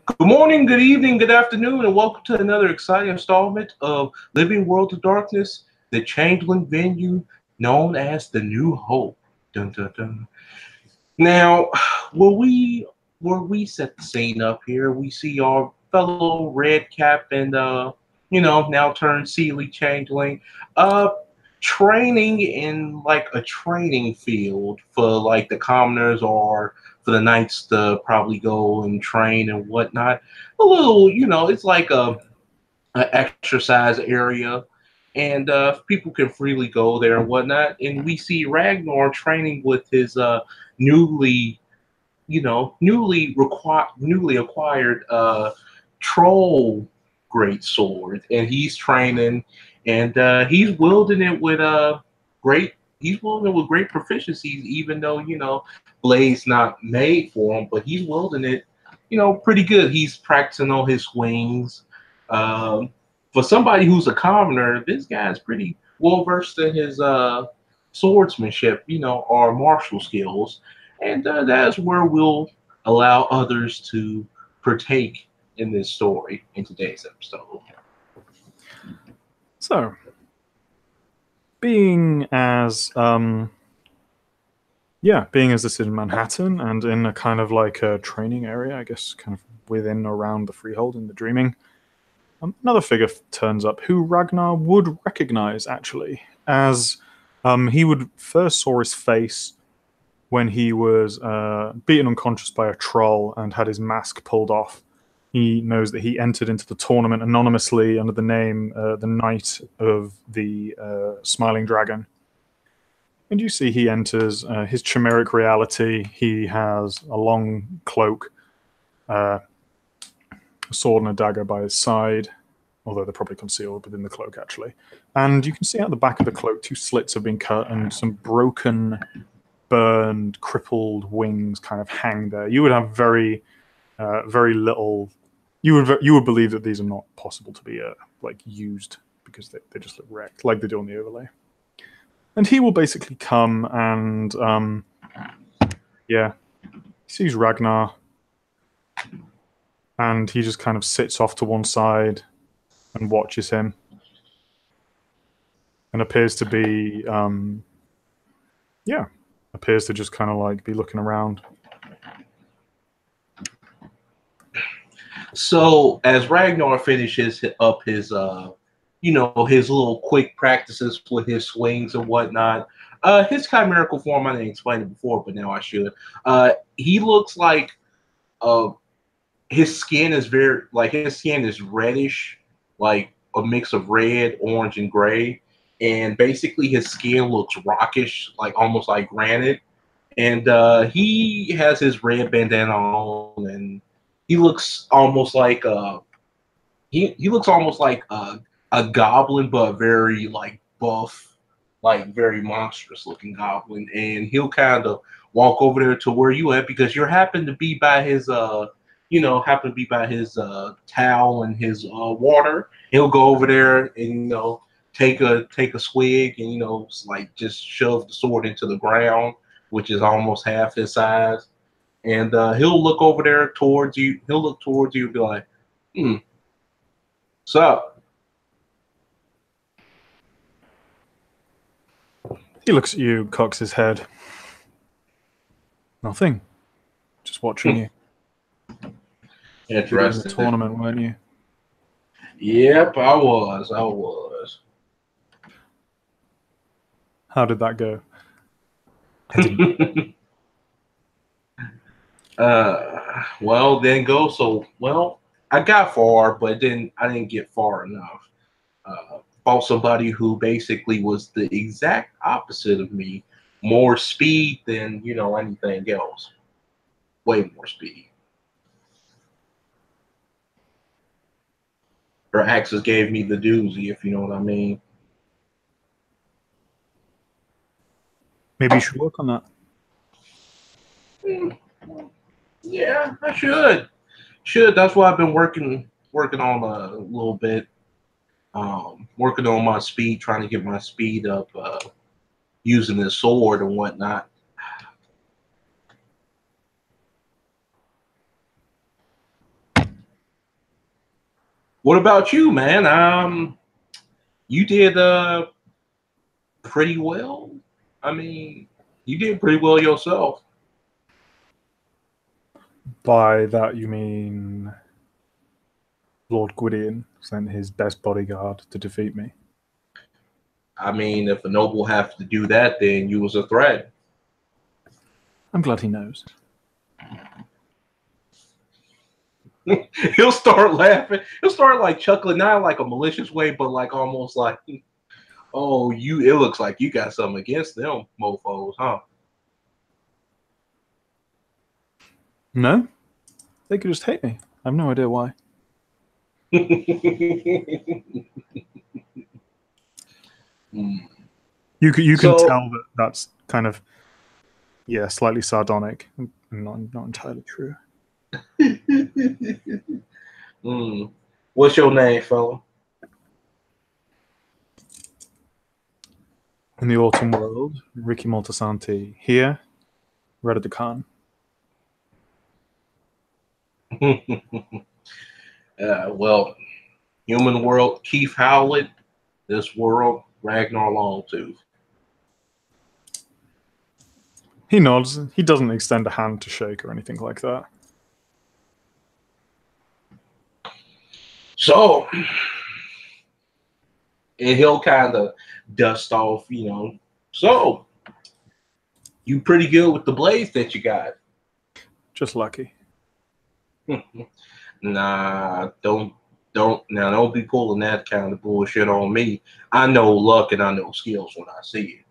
Good morning, good evening, good afternoon, and welcome to another exciting installment of Living World of Darkness, the Changeling venue known as the New Hope. Dun, dun, dun. Now, where we set the scene up here, we see our fellow Red Cap and now turned Sealy Changeling, uh, training in like a training field for like the commoners or for the knights to probably go and train and whatnot. A little, it's like a exercise area, and people can freely go there and whatnot. And we see Ragnar training with his newly newly acquired troll great sword, and he's training, and he's wielding it with great proficiencies, even though Blade's not made for him, but he's wielding it, pretty good. He's practicing on his swings. Um, for somebody who's a commoner, this guy's pretty well versed in his swordsmanship, or martial skills, and that's where we'll allow others to partake in this story in today's episode. So, being as being as this is in Manhattan and in a kind of like a training area, I guess, kind of within around the Freehold in the Dreaming, another figure turns up who Ragnar would recognize actually, as he would first saw his face when he was beaten unconscious by a troll and had his mask pulled off. He knows that he entered into the tournament anonymously under the name the Knight of the Smiling Dragon. And you see he enters his chimeric reality. He has a long cloak, a sword and a dagger by his side, although they're probably concealed within the cloak, actually. And you can see out the back of the cloak 2 slits have been cut and some broken, burned, crippled wings kind of hang there. You would have very little. You would believe that these are not possible to be used because they just look wrecked, like they do on the overlay. And he will basically come and he sees Ragnar, and he just kind of sits off to one side and watches him, and appears to be appears to just kind of like be looking around. So as Ragnar finishes up his his little quick practices with his swings and whatnot, his chimerical form, I didn't explain it before, but now I should. He looks like his skin is reddish, like a mix of red, orange, and gray. And basically his skin looks rockish, like almost like granite. And he has his red bandana on, and he looks almost like he looks almost like a goblin, but very like buff, like very monstrous looking goblin. And he'll kind of walk over there to where you at because you happen to be by his towel and his water. He'll go over there and take a swig and like just shove the sword into the ground, which is almost half his size. And he'll look over there towards you. He'll look towards you and be like, what's up? He looks at you, cocks his head. Nothing. Just watching you. Interesting. In the tournament, weren't you? Yep, I was. How did that go? Well, then go. So, well, I got far, but I didn't get far enough. Fought somebody who basically was the exact opposite of me, more speed than anything else, way more speed. Her axes gave me the doozy, if you know what I mean. Maybe you should work on that. Yeah, I should. That's why I've been working on a little bit. Working on my speed, trying to get my speed up, using the sword and whatnot. What about you, man? You did pretty well. I mean, you did pretty well yourself. By that you mean Lord Gwydion sent his best bodyguard to defeat me? I mean, if a noble have to do that, then you was a threat. I'm glad he knows. He'll start laughing. He'll start like chuckling, not like a malicious way, but like almost like, oh, you. It looks like you got something against them, mofo's, huh? No, they could just hate me. I have no idea why. You can tell that that's kind of slightly sardonic and not entirely true. What's your name, fella? In the autumn world, Ricky Moltisanti. Here, Reddit Khan. Well, human world, Keith Howlett. This world, Ragnar Longtooth. He nods. He doesn't extend a hand to shake or anything like that. So, and he'll kind of dust off, So, you pretty good with the blades that you got. Just lucky. Nah, don't be pulling that kind of bullshit on me. I know luck and I know skills when I see it.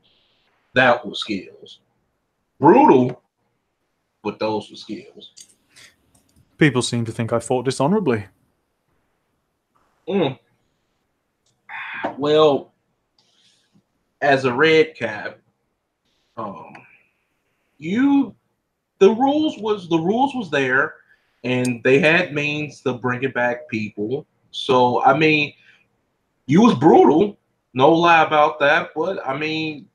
That was skills. Brutal, but those were skills. People seem to think I fought dishonorably. Well, as a red cap, the rules was there, and they had means to bring it back people. So I mean, you was brutal, no lie about that. But I mean,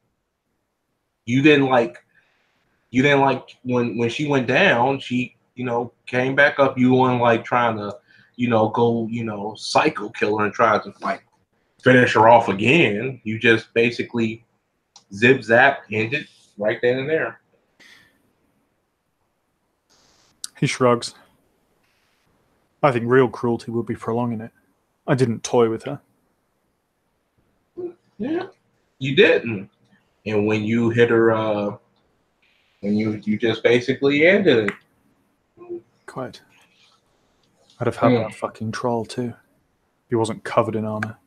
you didn't like when she went down. She came back up. You weren't like trying to go psycho killer and try to like finish her off again. You just basically zip zap ended right then and there. He shrugs. I think real cruelty would be prolonging it. I didn't toy with her. Yeah, you didn't. And when you hit her, when you just basically ended it. Quite. I'd have had that fucking troll too. He wasn't covered in armor.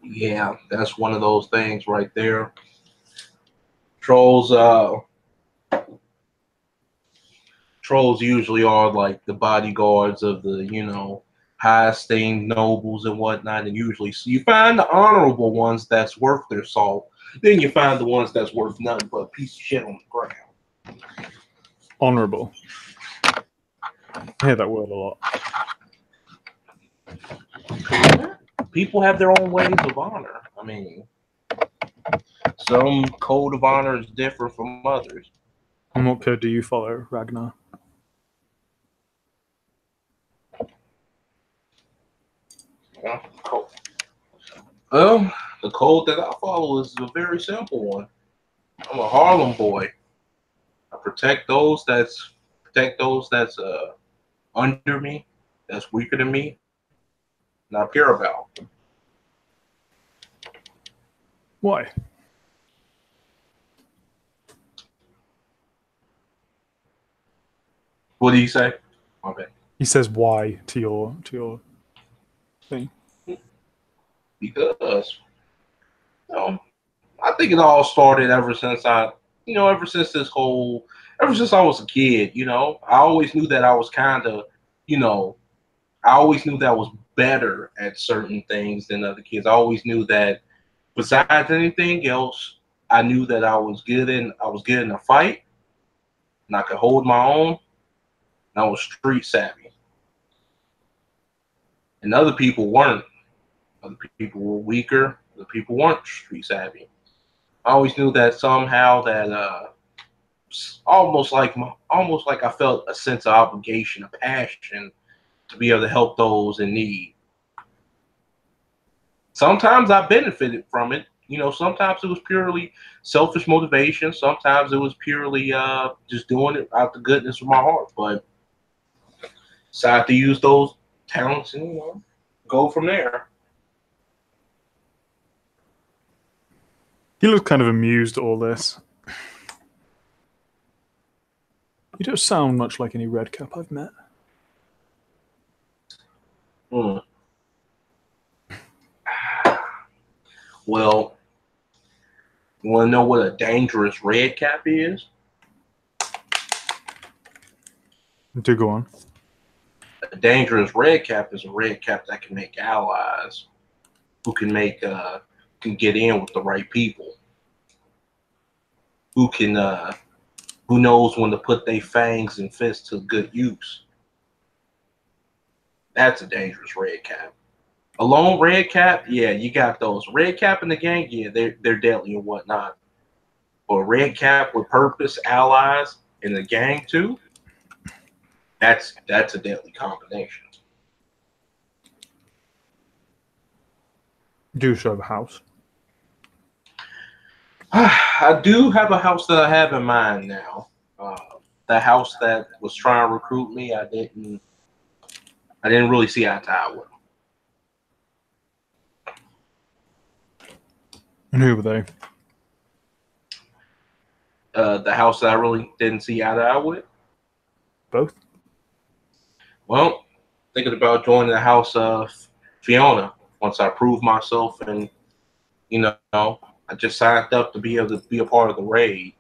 Yeah, that's one of those things right there. Trolls usually are like the bodyguards of the high esteemed nobles and whatnot, and usually you find the honorable ones that's worth their salt. Then you find the ones that's worth nothing but a piece of shit on the ground. Honorable. I hear that word a lot. People have their own ways of honor. I mean, some code of honor is different from others. And what code do you follow, Ragnar? Well, the code that I follow is a very simple one. I'm a Harlem boy. I protect those that's under me, that's weaker than me, and I care about. Why? What do you say? Okay. He says why to your thing. Because I think it all started ever since I was a kid. I always knew that I was kind of, I always knew that I was better at certain things than other kids. I always knew that besides anything else, I knew that I was good in a fight, and I could hold my own, and I was street savvy. And other people weren't. Other people were weaker. Other people weren't street savvy. I always knew that somehow that almost like I felt a sense of obligation, a passion to be able to help those in need. Sometimes I benefited from it. Sometimes it was purely selfish motivation. Sometimes it was purely just doing it out the goodness of my heart. But decided to use those talents and go from there. He looks kind of amused at all this. You don't sound much like any redcap I've met. Hmm. Well, you want to know what a dangerous red cap is? Do go on. A dangerous red cap is a red cap that can make allies, who can get in with the right people, who knows when to put their fangs and fists to good use. That's a dangerous red cap. A lone red cap, yeah, you got those. Red cap in the gang, yeah, they're deadly and whatnot. But red cap with purpose, allies in the gang too, that's a deadly combination. Do you have a house? I do have a house that I have in mind now. The house that was trying to recruit me, I didn't really see eye to eye with. And who were they? The house that I really didn't see eye to eye with. Both? Well, thinking about joining the house of Fiona once I prove myself, and I just signed up to be able to be a part of the raid.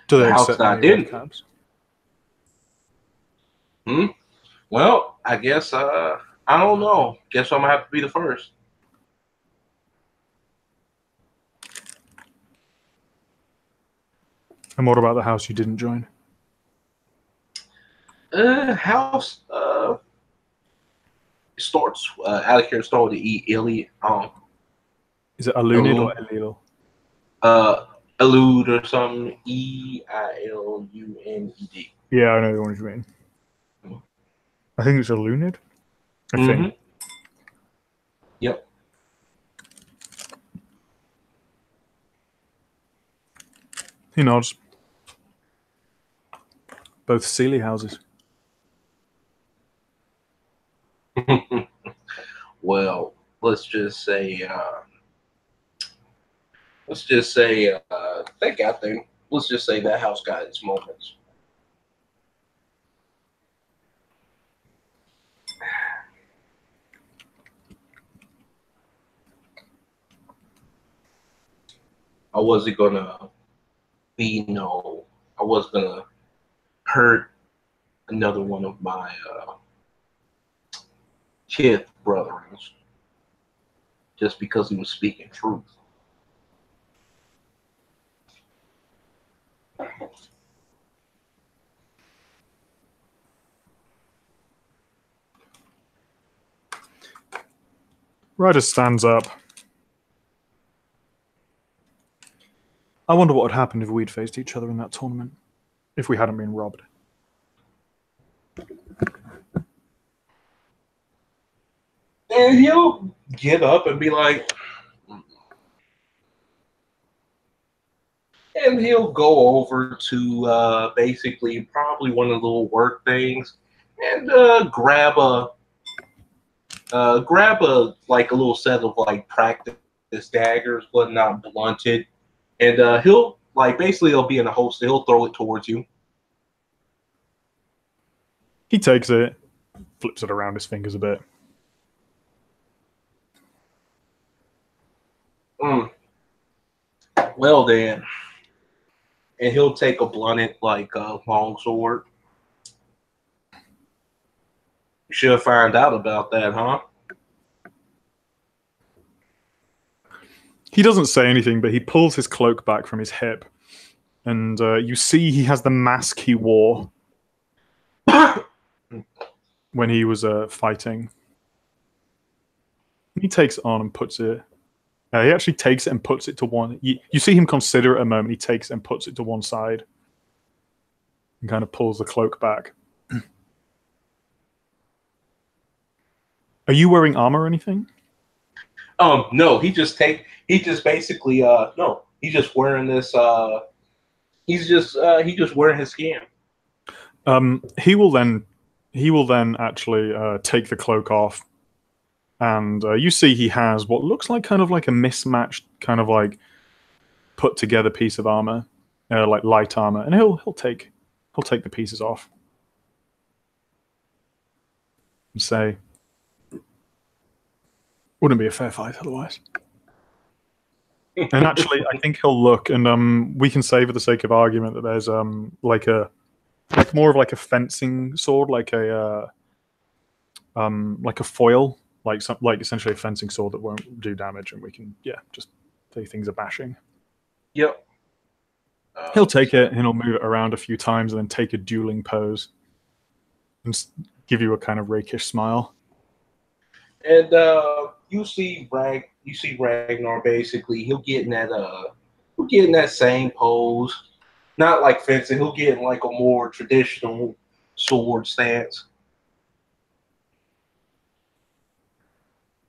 Do they The house accept that I any didn't. redcaps? Well, I guess I don't know. Guess I'm gonna have to be the first. And what about the house you didn't join? House starts out of here. Start with the E. Illy. Is it Alunid or Elil? Elude or something. EILUNED. Yeah, I know the one you mean. I think it's Alunid. I think. Yep. He nods. Both Sealy houses. Well, let's just say they got there. Let's just say that house got its moments. I wasn't gonna I was gonna hurt another one of my kith brothers just because he was speaking truth. Ryder stands up. I wonder what would happen if we'd faced each other in that tournament, if we hadn't been robbed. And he'll get up and be like, and he'll go over to basically probably one of the little work things and grab a like a little set of like practice daggers, but not blunted. And he'll be in a holster. He'll throw it towards you. He takes it, flips it around his fingers a bit. Well then, and he'll take a blunted long sword. You should find out about that, huh? He doesn't say anything, but he pulls his cloak back from his hip, and you see he has the mask he wore when he was fighting. He takes it on and puts it He actually takes it and puts it to one. You see him consider it a moment. He takes it and puts it to one side and kind of pulls the cloak back. Are you wearing armor or anything? No, he just basically no, he's just wearing this he's just wearing his skin. He will then actually take the cloak off, and you see he has what looks like kind of like a mismatched kind of like put together piece of armor, like light armor, and he'll take the pieces off and say, "Wouldn't be a fair fight otherwise." And actually, I think he'll look, and we can say for the sake of argument that there's like more of like a fencing sword, like a foil, like essentially a fencing sword that won't do damage, and we can just say things are bashing. Yep. He'll take it and he'll move it around a few times and then take a dueling pose and give you a kind of rakish smile. And you see Ragnar basically he'll get in that same pose. Not like fencing, he'll get in like a more traditional sword stance.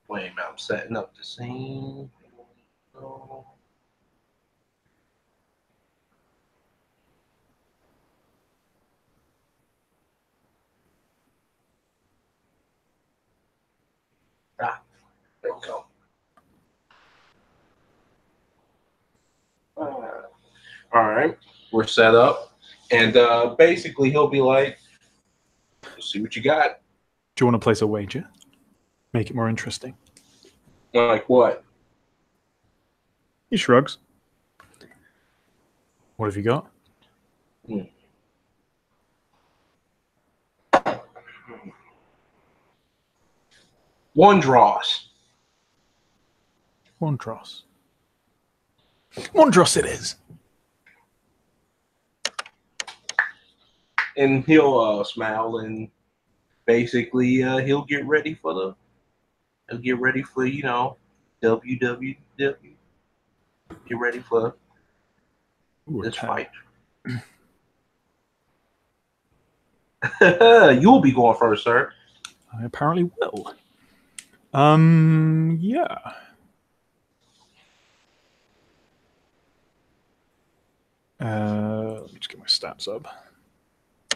Wait a minute, I'm setting up the scene. There we go. All right, we're set up, and basically he'll be like, "Let's see what you got." Do you want to place a wager? Make it more interesting. Like what? He shrugs. What have you got? One dross. One dross. One dross it is. And he'll smile and basically he'll get ready for WWW. Get ready for this fight. You'll be going first, sir. I apparently will. Yeah. Let me just get my stats up.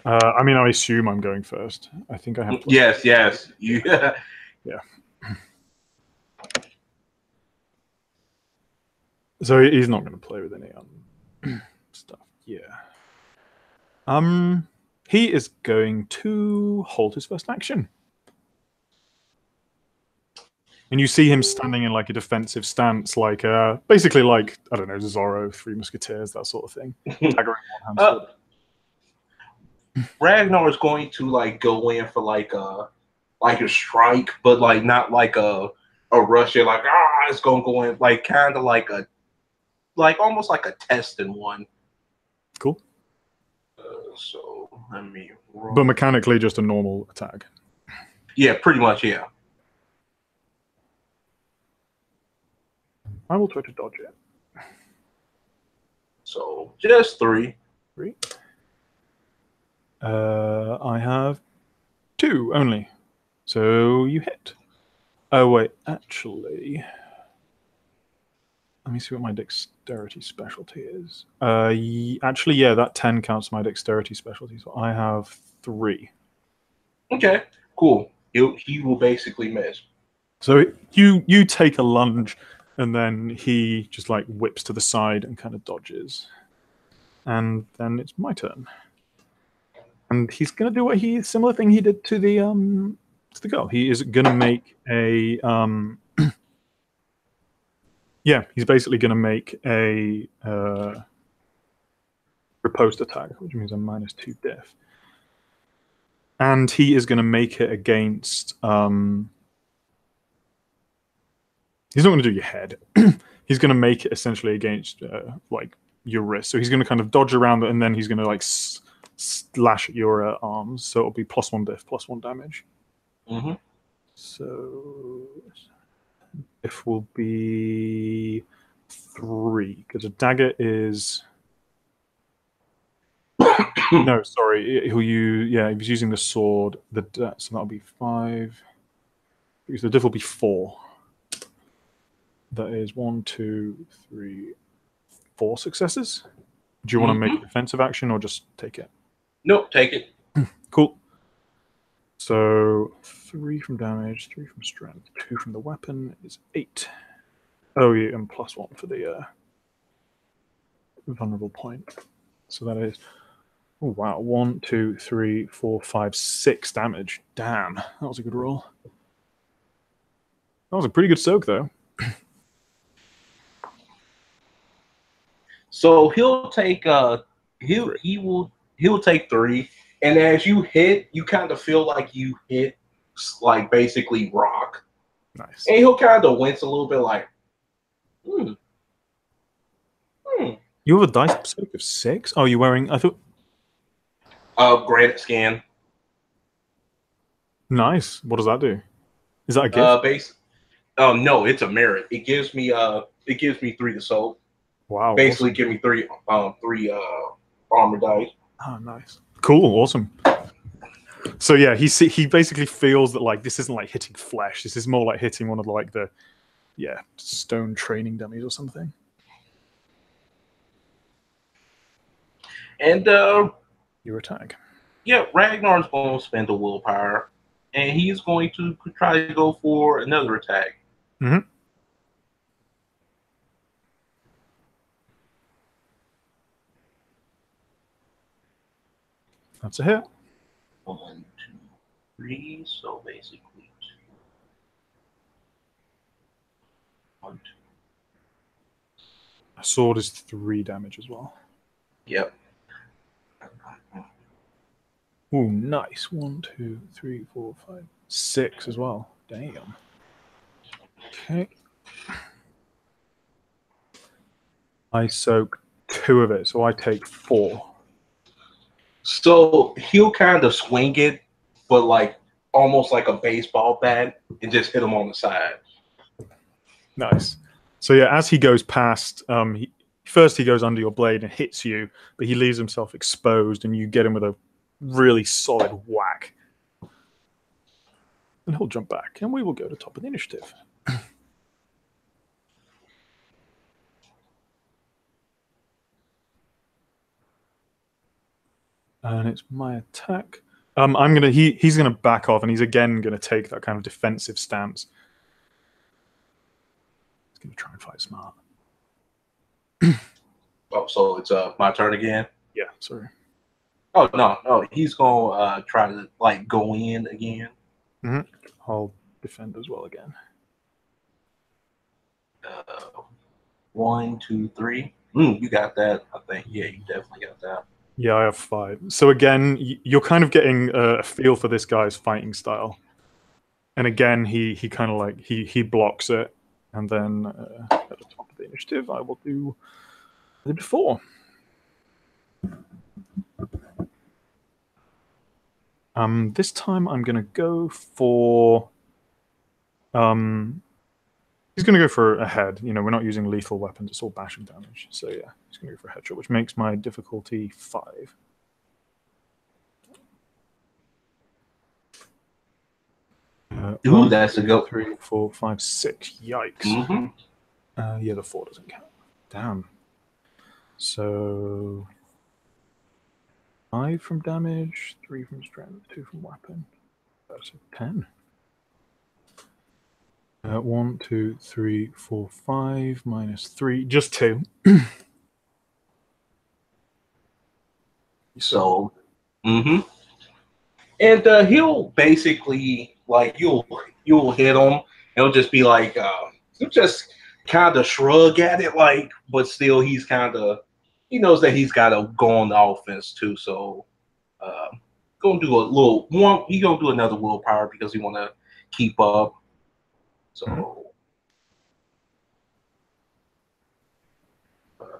I mean, I assume I'm going first. I think I have. Yes. Yeah. So he's not going to play with any stuff. Yeah. He is going to hold his first action. And you see him standing in like a defensive stance, like basically like, I don't know, Zorro, Three Musketeers, that sort of thing. Dagger in one hand. Ragnar is going to like go in for like a strike, but like not like a rush. You're like it's gonna go in like kind of like almost like a testing one. Cool. So let me. But mechanically, just a normal attack. Yeah, pretty much. Yeah. I will try to dodge it. So just 3. 3. I have 2 only. So you hit. Oh, wait. Actually, let me see what my dexterity specialty is. Actually, yeah, that 10 counts my dexterity specialty. So I have 3. Okay, cool. He will basically miss. So you take a lunge, and then he just like whips to the side and kind of dodges. And then it's my turn. And he's gonna do similar thing he did to the girl. He is gonna make a yeah, he's basically gonna make a riposte attack, which means a -2 diff. And he is gonna make it against he's not going to do your head. He's going to make it essentially against like your wrist. So he's going to kind of dodge around it, and then he's going to like slash at your arms. So it'll be +1 diff, +1 damage. Mm-hmm. So If will be 3 because a dagger is. No, sorry. He'll use if he's using the sword. So that'll be 5. Because the diff will be 4. That is 1, 2, 3, 4 successes. Do you want to make a defensive action or just take it? Nope, take it. Cool. So 3 from damage, 3 from strength, 2 from the weapon is 8. Oh yeah, and +1 for the vulnerable point. So that is, oh wow, 1, 2, 3, 4, 5, 6 damage. Damn, that was a good roll. That was a pretty good soak though. So he'll take he'll take 3, and as you hit, you kind of feel like you hit like basically rock. Nice. And he'll kind of wince a little bit, like, You have a dice soak of 6? Oh, you're wearing? I thought. Granite scan. Nice. What does that do? Is that a gift? No, it's a merit. It gives me 3 to soak. Wow. Basically, awesome. give me 3 armor dice. Oh, nice. Cool. Awesome. So yeah, he basically feels that like this isn't like hitting flesh. This is more like hitting one of like the stone training dummies or something. And your attack. Yeah, Ragnar's going to spend a willpower, and he's going to try to go for another attack. Mm-hmm. That's a hit. 1, 2, 3. So basically 2. 1, 2. A sword is 3 damage as well. Yep. Ooh, nice. 1, 2, 3, 4, 5, 6 as well. Damn. Okay. I soak 2 of it, so I take 4. So he'll kind of swing it, but like almost like a baseball bat, and just hit him on the side. Nice. So yeah, as he goes past, first he goes under your blade and hits you, but he leaves himself exposed, and you get him with a really solid whack. And he'll jump back, and we will go to top of the initiative. And it's my attack. He's gonna back off, and he's again gonna take that kind of defensive stance. He's gonna try and fight smart. Oh, so it's my turn again? Yeah, sorry. Oh no, he's gonna try to like go in again. Mm-hmm. I'll defend as well again. 1, 2, 3. You got that, I think. Yeah, you definitely got that. Yeah, I have 5. So again, you're kind of getting a feel for this guy's fighting style. And again, he kind of like he blocks it, and then at the top of the initiative, I will do the before. This time I'm gonna go for. He's going to go for a head. You know, we're not using lethal weapons. It's all bashing damage. So, yeah, he's going to go for a headshot, which makes my difficulty 5. Ooh, that's a go. 3, 4, 5, 6. Yikes. Mm-hmm. Yeah, the 4 doesn't count. Damn. So, 5 from damage, 3 from strength, 2 from weapon. That's a 10. 1, 2, 3, 4, 5 minus 3, just 2. So, and he'll basically like you'll hit him. And he'll just be like he'll just kind of shrug at it, like, but still he knows that he's got to go on the offense too. So, gonna do a little one. He gonna do another willpower because he want to keep up.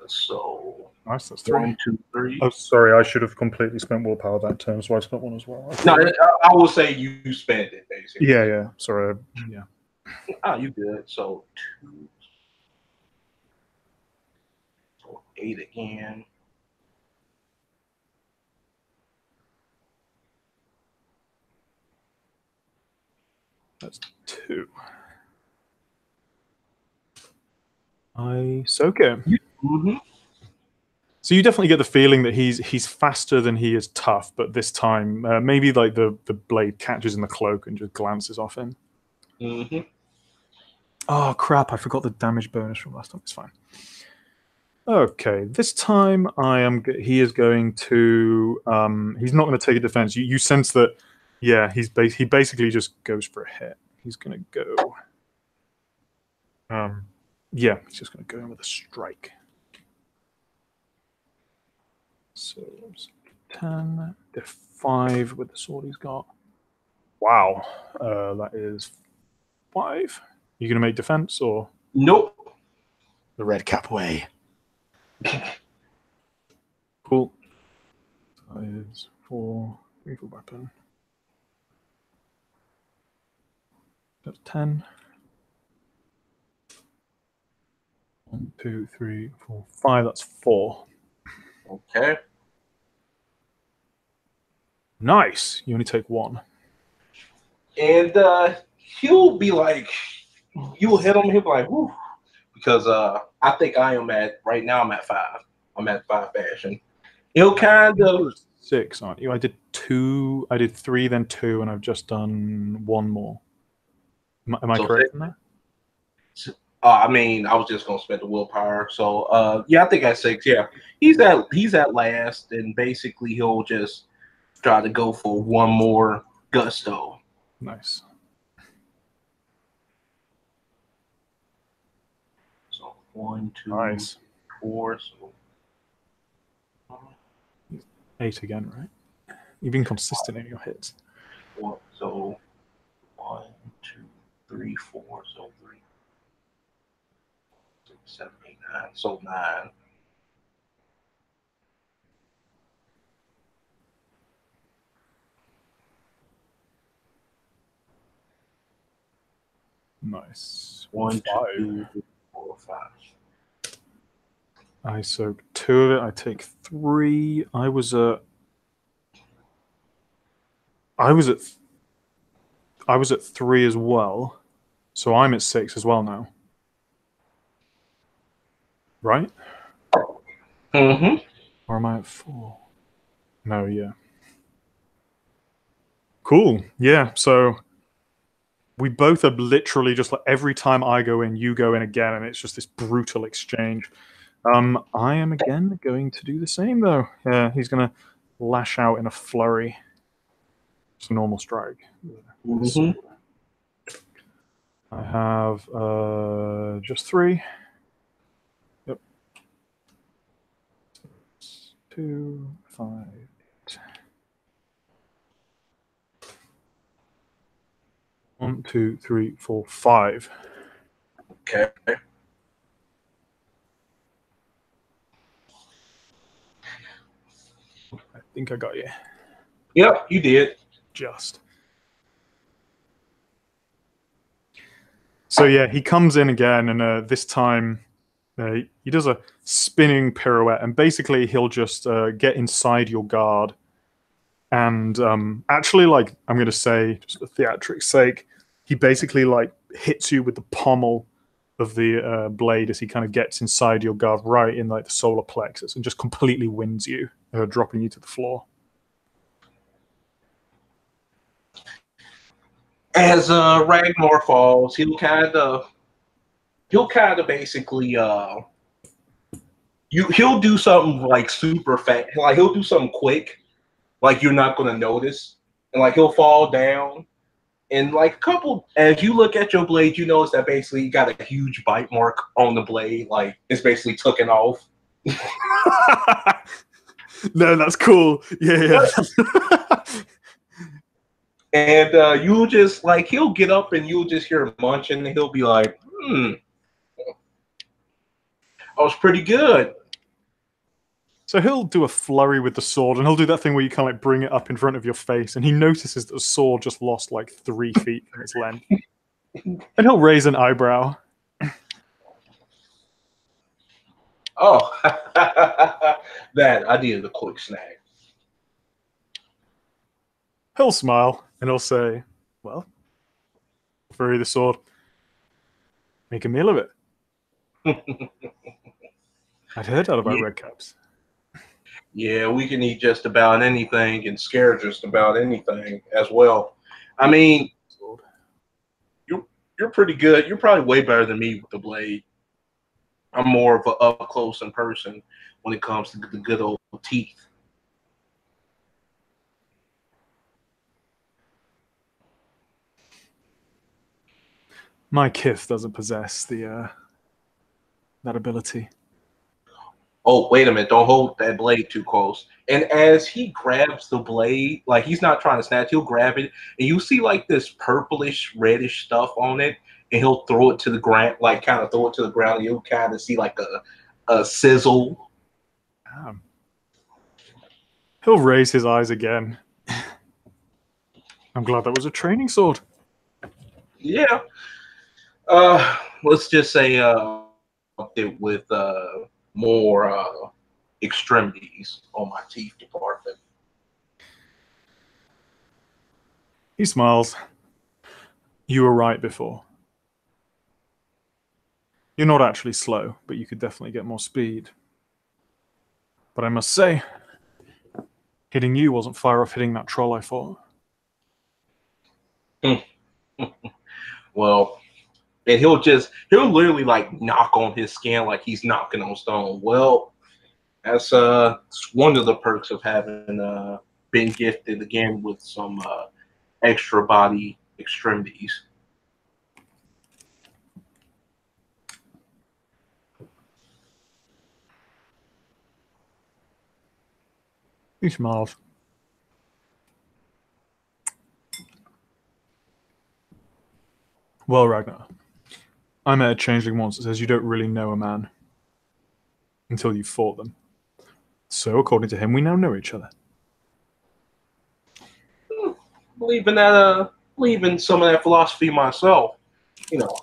So, nice, that's 3. 1, 2, 3. Oh, sorry, I should have completely spent willpower that turn, so I spent 1 as well. No, I will say you spend it basically. Yeah. Sorry, yeah. Oh, you good. So 2, so 8 again. That's 2. Okay. Mm-hmm. So you definitely get the feeling that he's faster than he is tough, but this time maybe like the blade catches in the cloak and just glances off him. Mm-hmm. Oh crap! I forgot the damage bonus from last time. It's fine. Okay, this time he is going to. He's not going to take a defense. You sense that. Yeah, he basically just goes for a hit. He's going to go. Yeah, he's just going to go in with a strike. So 10, the 5 with the sword he's got. Wow, that is 5. You going to make defense or Nope. the red cap way? Cool. That is 4. Lethal weapon. That's 10. 1, 2, 3, 4, 5. That's 4. Okay. Nice. You only take 1. And he'll be like, you'll hit him. He'll be like, whoo. Because I think I am at, right now I'm at 5. I'm at 5 fashion. He'll kind of. 6, aren't you? I did 2. I did 3, then 2, and I've just done 1 more. Am I correct in that? I mean, I was just gonna spend the willpower. So yeah, I think at 6, yeah. He's at last, and basically he'll just try to go for 1 more gusto. Nice. So 1, 2, Nice. 4. So 8 again, right? You've been consistent in your hits. 4. So 1, 2, 3, 4. So 3, 6, 7, 8, 9. So 9. Nice. 1, 5. 2, 3, 4, 5. I soak 2 of it. I take 3. I was at 3 as well. So I'm at 6 as well now. Right? Mm-hmm. Or am I at 4? No, yeah. Cool. Yeah, so we both are literally just like every time I go in, you go in again, and it's just this brutal exchange. I am again going to do the same though. Yeah, he's gonna lash out in a flurry. It's a normal strike. Mm-hmm. I have just 3. Yep. 2, 5, 8. 1, 2, 3, 4, 5. Okay. I think I got you. Yep, you did. Just. So yeah, he comes in again, and this time he does a spinning pirouette, and basically he'll just get inside your guard, and actually, like I'm going to say, just for theatric's sake, he basically like hits you with the pommel of the blade as he kind of gets inside your guard, right in like the solar plexus, and just completely winds you, dropping you to the floor. As Ragnar falls, he'll kind of basically he'll do something like super fast, like he'll do something quick, like you're not gonna notice, and like he'll fall down, and like a couple. As you look at your blade, you notice that basically you got a huge bite mark on the blade, like it's basically taken off. No, that's cool. Yeah. And you'll just like he'll get up and you'll just hear him munching, and he'll be like, that was pretty good. So he'll do a flurry with the sword, and he'll do that thing where you kind of like bring it up in front of your face, and he notices that the sword just lost like 3 feet from its length. And he'll raise an eyebrow. Oh, that I needed a quick snack. He'll smile and he'll say, well, bury the sword. Make a meal of it. I'd heard that about Yeah. red caps. Yeah, we can eat just about anything and scare just about anything as well. I mean, you're you're pretty good. You're probably way better than me with the blade. I'm more of a up close in person when it comes to the good old teeth. My kith doesn't possess the that ability. Oh, wait a minute! Don't hold that blade too close. And as he grabs the blade, like he's not trying to snatch, he'll grab it, and you see like this purplish, reddish stuff on it, and he'll throw it to the ground, like kind of throw it to the ground. And you'll kind of see like a sizzle. He'll raise his eyes again. I'm glad that was a training sword. Yeah. Let's just say it with more extremities on my teeth department. He smiles. You were right before. You're not actually slow, but you could definitely get more speed. But I must say, hitting you wasn't far off hitting that troll I fought. Well, and he'll literally like knock on his skin like he's knocking on stone. Well, that's it's one of the perks of having been gifted again with some extra body extremities. He smiles. Well, Ragnar, I met a changeling once that says you don't really know a man until you've fought them. So, according to him, we now know each other. Believe in some of that philosophy myself, you know.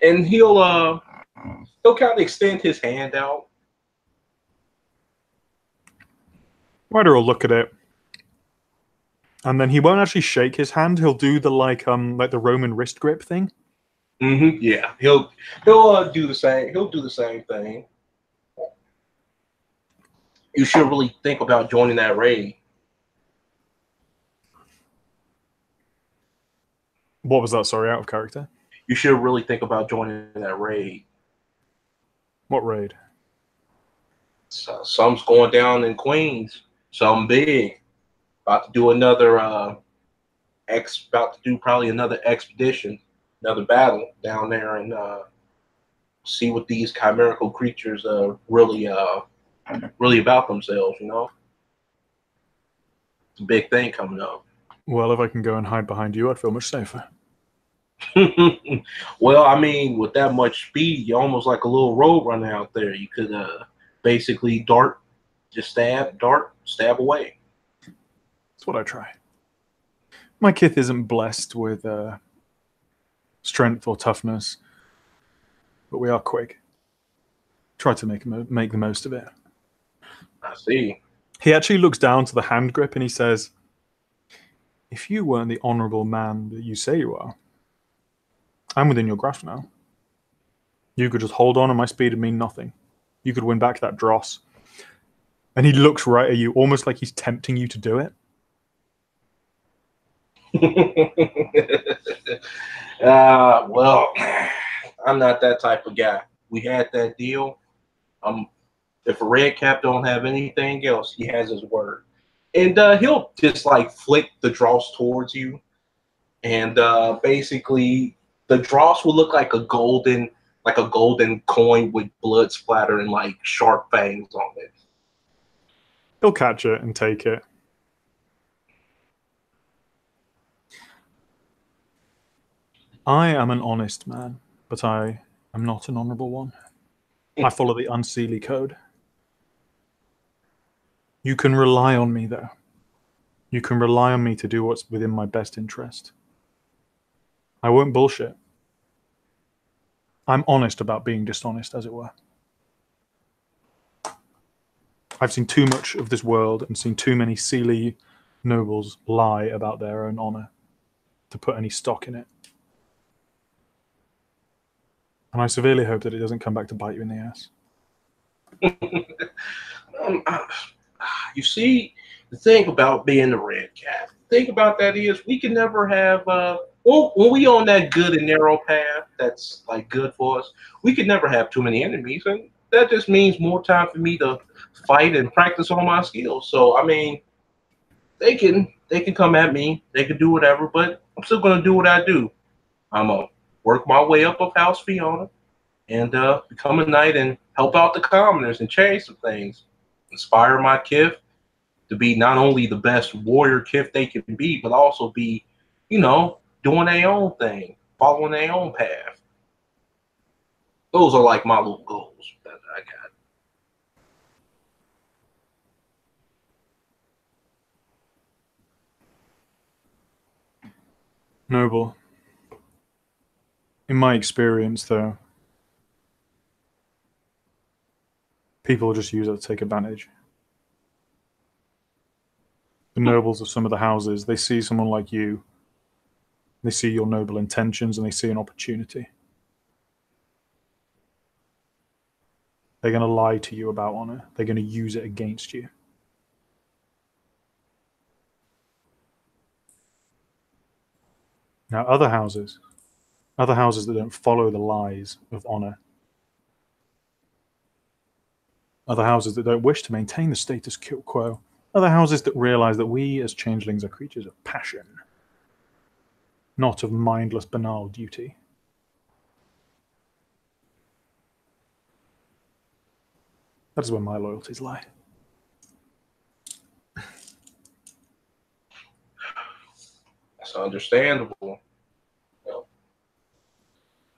And he'll kind of extend his hand out. Ryder will look at it, and then he won't actually shake his hand. He'll do the like the Roman wrist grip thing. Yeah, he'll do the same. He'll do the same thing. You should really think about joining that raid. What was that? Sorry, out of character. You should really think about joining that raid. What raid? So, some's going down in Queens. Something big. About to do another about to do probably another expedition, another battle down there, and see what these chimerical creatures really about themselves. You know, it's a big thing coming up. Well, if I can go and hide behind you, I'd feel much safer. Well, I mean, with that much speed, you're almost like a little road runner out there. You could basically just stab away. That's what I try. My kith isn't blessed with strength or toughness, but we are quick. Try to make the most of it. I see. He actually looks down to the hand grip and he says, if you weren't the honorable man that you say you are, I'm within your grasp now. You could just hold on and my speed would mean nothing. You could win back that dross. And he looks right at you, almost like he's tempting you to do it. Well, I'm not that type of guy. We had that deal. If a red cap don't have anything else, he has his word. And he'll just like flick the dross towards you. And basically the dross will look like a golden coin with blood splatter and like sharp fangs on it. He'll catch it and take it. I am an honest man, but I am not an honorable one. I follow the Unseelie code. You can rely on me, though. You can rely on me to do what's within my best interest. I won't bullshit. I'm honest about being dishonest, as it were. I've seen too much of this world and seen too many Seelie nobles lie about their own honor to put any stock in it. And I severely hope that it doesn't come back to bite you in the ass. You see, the thing about being the red cat, the thing about that is we can never have, when we on that good and narrow path that's like good for us, we can never have too many enemies. And that just means more time for me to fight and practice on my skills. So, I mean, they can come at me, they can do whatever, but I'm still going to do what I do. I'm going to work my way up of House Fiona and become a knight and help out the commoners and change some things. Inspire my kith to be not only the best warrior kith they can be, but also be, doing their own thing, following their own path. Those are like my little goals that I got. Noble. In my experience, though, people just use it to take advantage. The nobles of some of the houses, they see someone like you, they see your noble intentions, and they see an opportunity. They're going to lie to you about honor. They're going to use it against you. Now, other houses that don't follow the lies of honor, other houses that don't wish to maintain the status quo, other houses that realize that we as changelings are creatures of passion, not of mindless, banal duty. That is where my loyalties lie. That's understandable.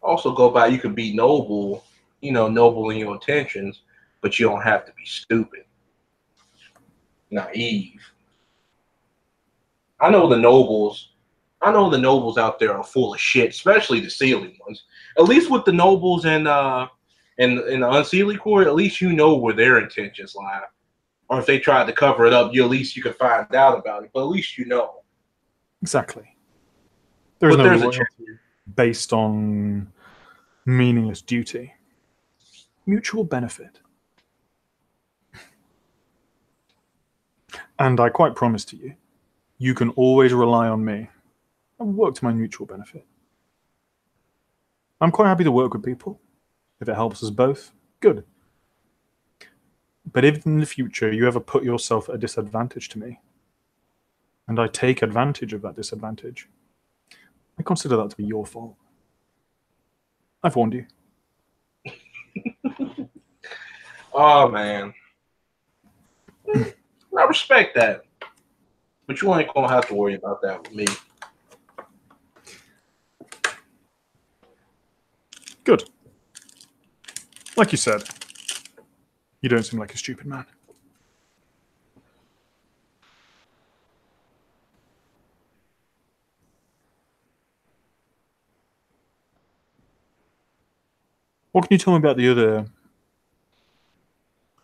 Also go by, you can be noble, noble in your intentions, but you don't have to be stupid, naive. I know the nobles out there are full of shit, especially the Sealy ones. At least with the nobles and in the Unseelie Court, at least you know where their intentions lie. Or if they tried to cover it up, at least you can find out about it. But at least you know. Exactly. There's no loyalty based on meaningless duty. Mutual benefit. And I quite promise to you, you can always rely on me and work to my mutual benefit. I'm quite happy to work with people. If it helps us both, good. But if in the future you ever put yourself at a disadvantage to me, and I take advantage of that disadvantage, I consider that to be your fault. I've warned you. Oh, man. I respect that. But you ain't going to have to worry about that with me. Good. Like you said, you don't seem like a stupid man. What can you tell me about the other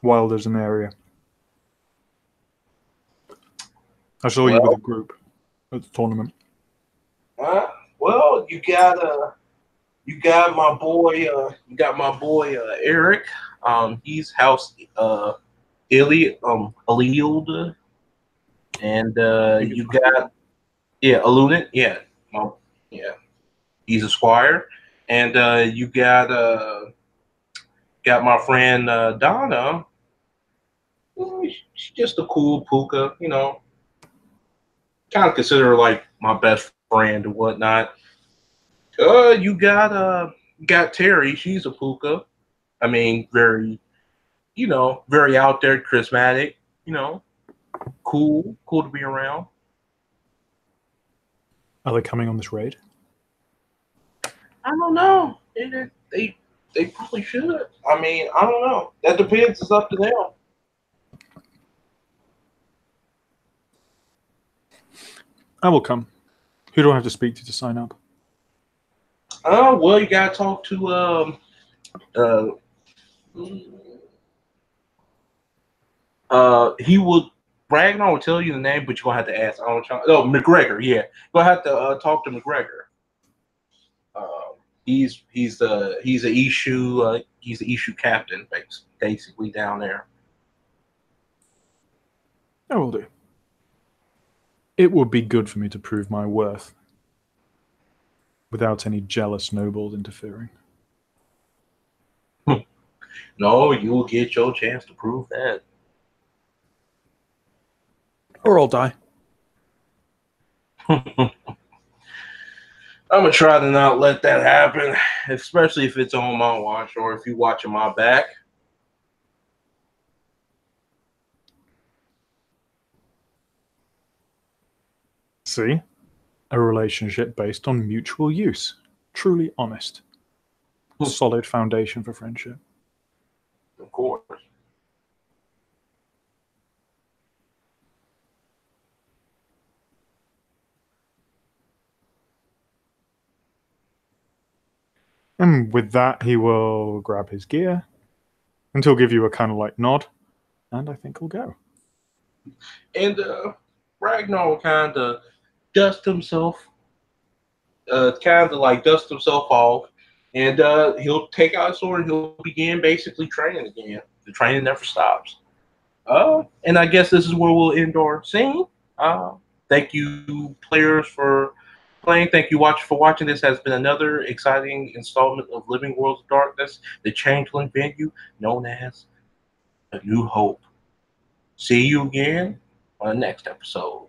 wilders in the area? I saw you with a group at the tournament. Well, you got my boy. Eric. He's House Iliud, and you got Illuminate. Yeah, he's a squire, and you got my friend Donna. She's just a cool puka, Kind of consider her like my best friend and whatnot. You got Terry. She's a puka. I mean, very, very out there, charismatic. Cool to be around. Are they coming on this raid? I don't know. They probably should. I mean, I don't know. That depends. It's up to them. I will come. Who do I have to speak to sign up? Oh, well, you gotta talk to uh he will Ragnar will tell you the name, but you're gonna have to ask. I don't know. Oh, McGregor. Yeah, you're gonna have to talk to McGregor. He's a issue. He's the issue captain, basically down there. I will do. It would be good for me to prove my worth without any jealous nobles interfering. No, you'll get your chance to prove that. Or I'll die. I'm gonna try to not let that happen, especially if it's on my watch or if you're watching my back. See? A relationship based on mutual use. Truly honest. Solid foundation for friendship. Of course. And with that, he will grab his gear and he'll give you a kind of like nod. And I think he'll go. And Ragnar will kind of dust himself, dust himself off, and he'll take out his sword and he'll begin basically training again. The training never stops. And I guess this is where we'll end our scene. Thank you, players, for playing. Thank you, for watching. This has been another exciting installment of Living Worlds of Darkness, the Changeling venue known as A New Hope. See you again on the next episode.